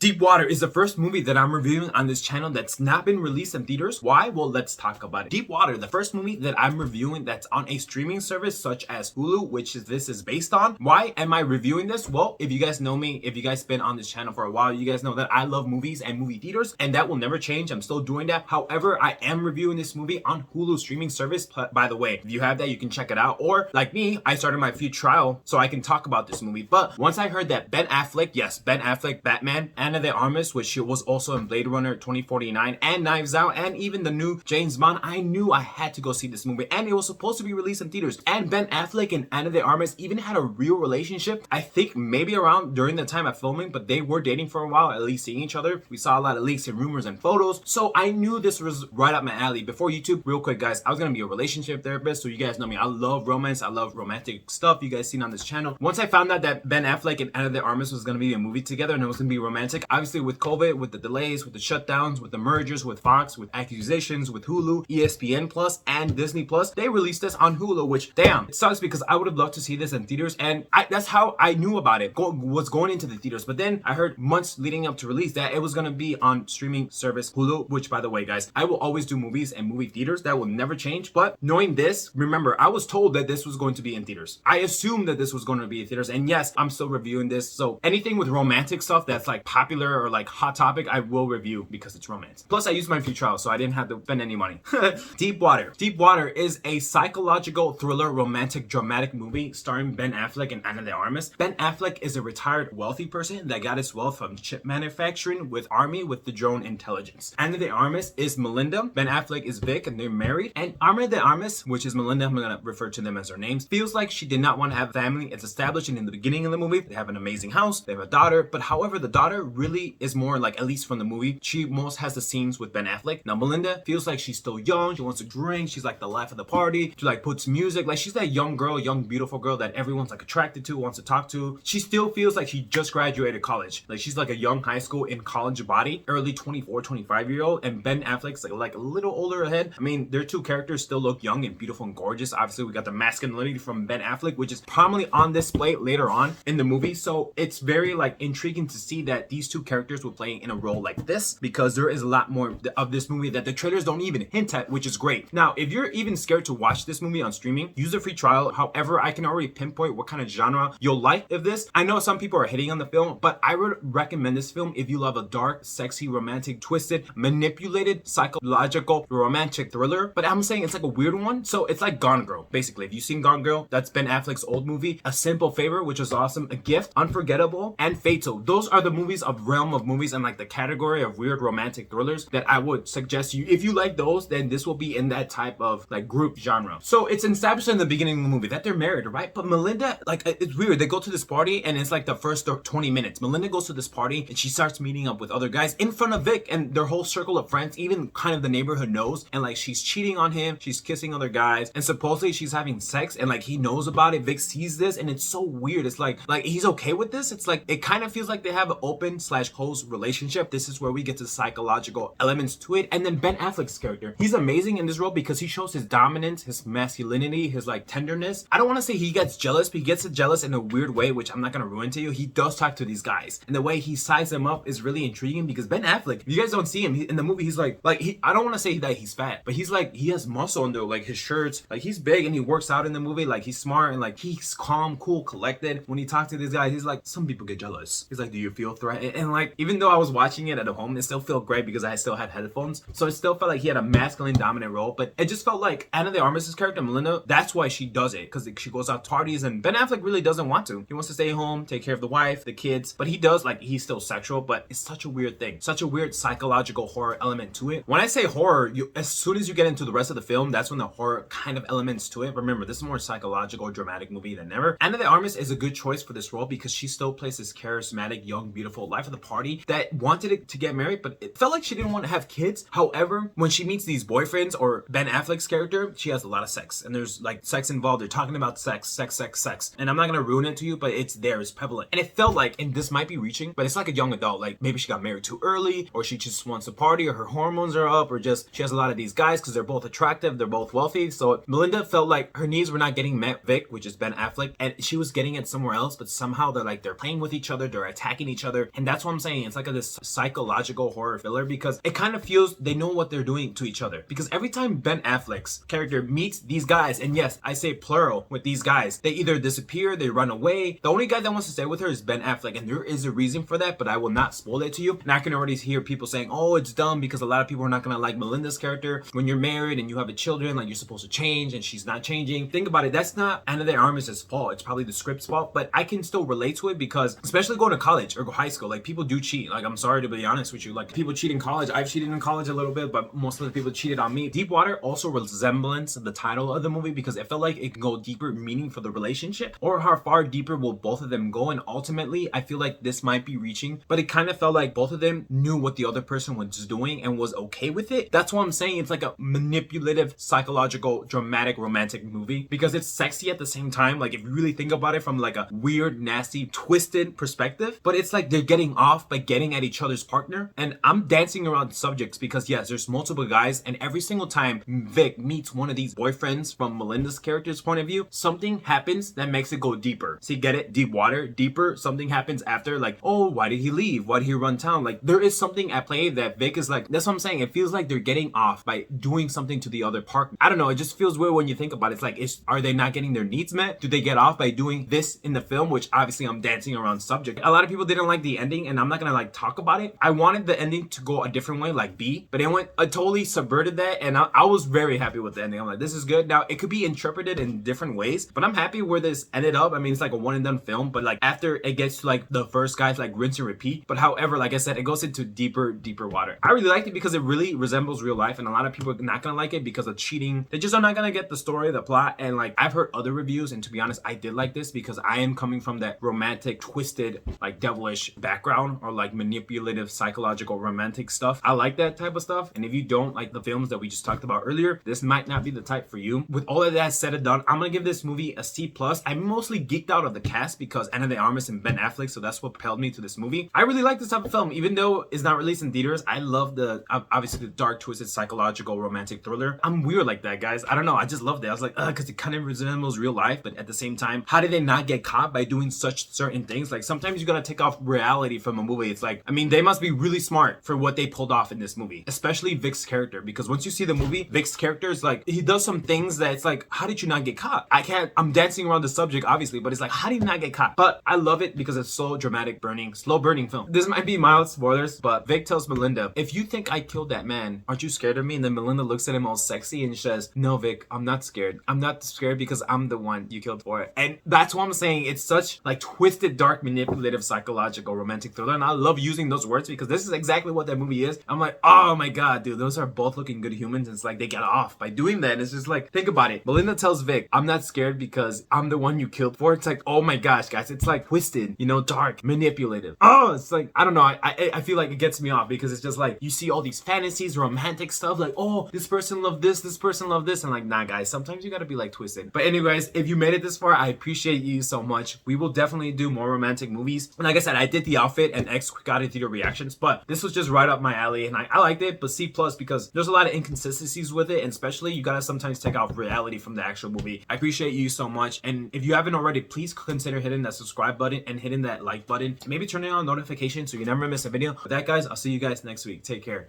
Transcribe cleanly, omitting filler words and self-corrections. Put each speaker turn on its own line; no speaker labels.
Deep Water is the first movie that I'm reviewing on this channel that's not been released in theaters. Why? Well, let's talk about it. Deep Water, the first movie that I'm reviewing that's on a streaming service such as Hulu, which this is based on. Why am I reviewing this? Well, if you guys know me, if you guys been on this channel for a while, you guys know that I love movies and movie theaters, and that will never change. I'm still doing that. However, I am reviewing this movie on Hulu streaming service. By the way, if you have that, you can check it out. Or like me, I started my free trial so I can talk about this movie. But once I heard that Ben Affleck, yes, Ben Affleck, Batman, Ana de Armas, which she was also in Blade Runner 2049 and Knives Out and even the new James Bond, I knew I had to go see this movie, and it was supposed to be released in theaters. And Ben Affleck and Ana de Armas even had a real relationship, I think maybe around during the time of filming, but they were dating for a while, at least seeing each other. We saw a lot of leaks and rumors and photos, so I knew this was right up my alley. Before YouTube, real quick guys, I was gonna be a relationship therapist, so you guys know me, I love romance, I love romantic stuff you guys seen on this channel. Once I found out that Ben Affleck and Ana de Armas was gonna be a movie together and it was gonna be romantic, obviously with COVID, with the delays, with the shutdowns, with the mergers with Fox, with accusations with Hulu, ESPN Plus, and Disney Plus, they released this on Hulu, which damn, it sucks because I would have loved to see this in theaters, and that's how I knew about it, was going into the theaters. But then I heard months leading up to release that it was gonna be on streaming service Hulu, which by the way guys, I will always do movies and movie theaters, that will never change. But knowing this, remember, I was told that this was going to be in theaters. I assumed that this was going to be in theaters, and yes, I'm still reviewing this. So anything with romantic stuff that's like popular or like hot topic, I will review because it's romance. Plus I used my free trial, so I didn't have to spend any money. Deep Water. Deep Water is a psychological thriller romantic dramatic movie starring Ben Affleck and Ana de Armas. Ben Affleck is a retired wealthy person that got his wealth from chip manufacturing with army with the drone intelligence. Ana de Armas is Melinda, Ben Affleck is Vic, and they're married. And Ana de Armas, which is Melinda, I'm gonna refer to them as their names, feels like she did not want to have a family. It's established in the beginning of the movie. They have an amazing house, they have a daughter, but however, the daughter really is more like, at least from the movie, she most has the scenes with Ben Affleck. Now Melinda feels like she's still young, she wants to drink, she's like the life of the party, she like puts music, like she's that young girl, young beautiful girl that everyone's like attracted to, wants to talk to. She still feels like she just graduated college, like she's like a young high school in college body, early 24, 25-year-old, and Ben Affleck's like a little older ahead. I mean, their two characters still look young and beautiful and gorgeous. Obviously we got the masculinity from Ben Affleck, which is prominently on display later on in the movie, so it's very like intriguing to see that these two characters will play in a role like this, because there is a lot more of this movie that the trailers don't even hint at, which is great. Now if you're even scared to watch this movie on streaming, use a free trial. However, I can already pinpoint what kind of genre you'll like of this. I know some people are hating on the film, but I would recommend this film if you love a dark, sexy, romantic, twisted, manipulated, psychological, romantic thriller. But I'm saying it's like a weird one, so it's like Gone Girl. Basically, if you've seen Gone Girl, that's Ben Affleck's old movie. A Simple Favor, which was awesome, A Gift, Unforgettable, and Fatal. Those are the movies of realm of movies and like the category of weird romantic thrillers that I would suggest you, if you like those, then this will be in that type of like group genre. So it's established in the beginning of the movie that they're married, right? But Melinda, like, it's weird, they go to this party and it's like the first 20 minutes, Melinda goes to this party and she starts meeting up with other guys in front of Vic, and their whole circle of friends, even kind of the neighborhood knows, and like she's cheating on him, she's kissing other guys, and supposedly she's having sex, and like he knows about it. Vic sees this, and it's so weird. It's like he's okay with this. It's like it kind of feels like they have an open / closed relationship. This is where we get to psychological elements to it. And then Ben Affleck's character, he's amazing in this role because he shows his dominance, his masculinity, his like tenderness. I don't want to say he gets jealous, but he gets jealous in a weird way, which I'm not gonna ruin to you. He does talk to these guys, and the way he sizes them up is really intriguing because Ben Affleck, if you guys don't see him in the movie, he's like I don't want to say that he's fat, but he's like, he has muscle under like his shirts, like he's big and he works out in the movie, like he's smart and like he's calm, cool, collected. When he talks to these guys, he's like, some people get jealous. He's like, do you feel threatened? And like, even though I was watching it at home, it still felt great because I still had headphones, so it still felt like he had a masculine dominant role. But it just felt like Ana de Armas' character Melinda, that's why she does it, because she goes out to parties, and Ben Affleck really doesn't want to. He wants to stay home, take care of the wife, the kids, but he does, like, he's still sexual, but it's such a weird thing, such a weird psychological horror element to it. When I say horror, as soon as you get into the rest of the film, that's when the horror kind of elements to it. Remember, this is more psychological, dramatic movie than ever. Ana de Armas is a good choice for this role because she still plays this charismatic, young, beautiful life of the party that wanted it to get married, but it felt like she didn't want to have kids. However, when she meets these boyfriends or Ben Affleck's character, she has a lot of sex, and there's like sex involved. They're talking about sex, and I'm not gonna ruin it to you, but it's there, it's prevalent. And it felt like, and this might be reaching, but it's like a young adult, like maybe she got married too early, or she just wants to party, or her hormones are up, or just she has a lot of these guys because they're both attractive, they're both wealthy. So Melinda felt like her needs were not getting met. Vic, which is Ben Affleck, and she was getting it somewhere else, but somehow they're playing with each other, they're attacking each other, and that's what I'm saying. It's like this psychological horror filler because it kind of feels they know what they're doing to each other. Because every time Ben Affleck's character meets these guys, and yes, I say plural with these guys, they either disappear, they run away. The only guy that wants to stay with her is Ben Affleck, and there is a reason for that, but I will not spoil it to you. And I can already hear people saying, oh, it's dumb because a lot of people are not gonna like Melinda's character. When you're married and you have a children, like you're supposed to change, and she's not changing. Think about it, that's not Ana de Armas' fault. It's probably the script's fault, but I can still relate to it because, especially going to college or high school, like people do cheat. Like, I'm sorry to be honest with you, like people cheat in college. I've cheated in college a little bit, but most of the people cheated on me. Deepwater also resemblance of the title of the movie because it felt like it can go deeper meaning for the relationship, or how far deeper will both of them go. And ultimately, I feel like this might be reaching, but it kind of felt like both of them knew what the other person was doing and was okay with it. That's what I'm saying. It's like a manipulative, psychological, dramatic, romantic movie because it's sexy at the same time. Like if you really think about it from like a weird, nasty, twisted perspective, but it's like they're getting off by getting at each other's partner. And I'm dancing around subjects because yes, there's multiple guys, and every single time Vic meets one of these boyfriends from Melinda's character's point of view, something happens that makes it go deeper. See, get it? Deep water, deeper. Something happens after, like, oh, why did he leave? Why did he run town? Like, there is something at play that Vic is like, that's what I'm saying. It feels like they're getting off by doing something to the other partner. I don't know. It just feels weird when you think about it. It's like, are they not getting their needs met? Do they get off by doing this in the film? Which obviously I'm dancing around subject. A lot of people didn't like the ending, and I'm not gonna like talk about it. I wanted the ending to go a different way, like B, but I totally subverted that, and I was very happy with the ending. I'm like, this is good. Now, it could be interpreted in different ways, but I'm happy where this ended up. I mean, it's like a one and done film, but like after it gets to like the first guys, like rinse and repeat. But however, like I said, it goes into deeper water. I really liked it because it really resembles real life, and a lot of people are not gonna like it because of cheating. They just are not gonna get the story, the plot, and like I've heard other reviews, and to be honest, I did like this because I am coming from that romantic, twisted, like devilish background, or like manipulative, psychological, romantic stuff. I like that type of stuff, and if you don't like the films that we just talked about earlier, this might not be the type for you. With all of that said and done, I'm gonna give this movie a C+. I'm mostly geeked out of the cast because Ana de Armas and Ben Affleck, so that's what propelled me to this movie. I really like this type of film, even though it's not released in theaters. I love the obviously the dark, twisted, psychological, romantic thriller. I'm weird like that, guys. I don't know. I just loved it. I was like, because it kind of resembles real life, but at the same time, how did they not get caught by doing such certain things? Like sometimes you gotta take off reality from a movie. It's like, I mean, they must be really smart for what they pulled off in this movie, especially Vic's character, because once you see the movie, Vic's character is like, he does some things that it's like, how did you not get caught? I'm dancing around the subject obviously, but it's like, how did you not get caught? But I love it because it's so dramatic, slow burning film. This might be mild spoilers, but Vic tells Melinda, if you think I killed that man, aren't you scared of me? And then Melinda looks at him all sexy and says, no, Vic, I'm not scared. I'm not scared because I'm the one you killed for it. And that's what I'm saying. It's such like twisted, dark, manipulative, psychological, romantic thriller. And I love using those words because this is exactly what that movie is. I'm like, oh my God, dude, those are both looking good humans. And it's like, they get off by doing that. And it's just like, think about it. Melinda tells Vic, I'm not scared because I'm the one you killed for. It's like, oh my gosh, guys, it's like twisted, you know, dark, manipulative. Oh, it's like, I don't know. I feel like it gets me off because it's just like, you see all these fantasies, romantic stuff, like, oh, this person loved this person loved this. And like, nah, guys, sometimes you gotta be like twisted. But anyways, if you made it this far, I appreciate you so much. We will definitely do more romantic movies. And like I said, I did the outfit and X quick out of theater reactions, but this was just right up my alley, and I liked it, but C+ because there's a lot of inconsistencies with it, and especially you gotta sometimes take out reality from the actual movie. I appreciate you so much, and if you haven't already, please consider hitting that subscribe button and hitting that like button. Maybe turning on notifications so you never miss a video. With that, guys, I'll see you guys next week. Take care.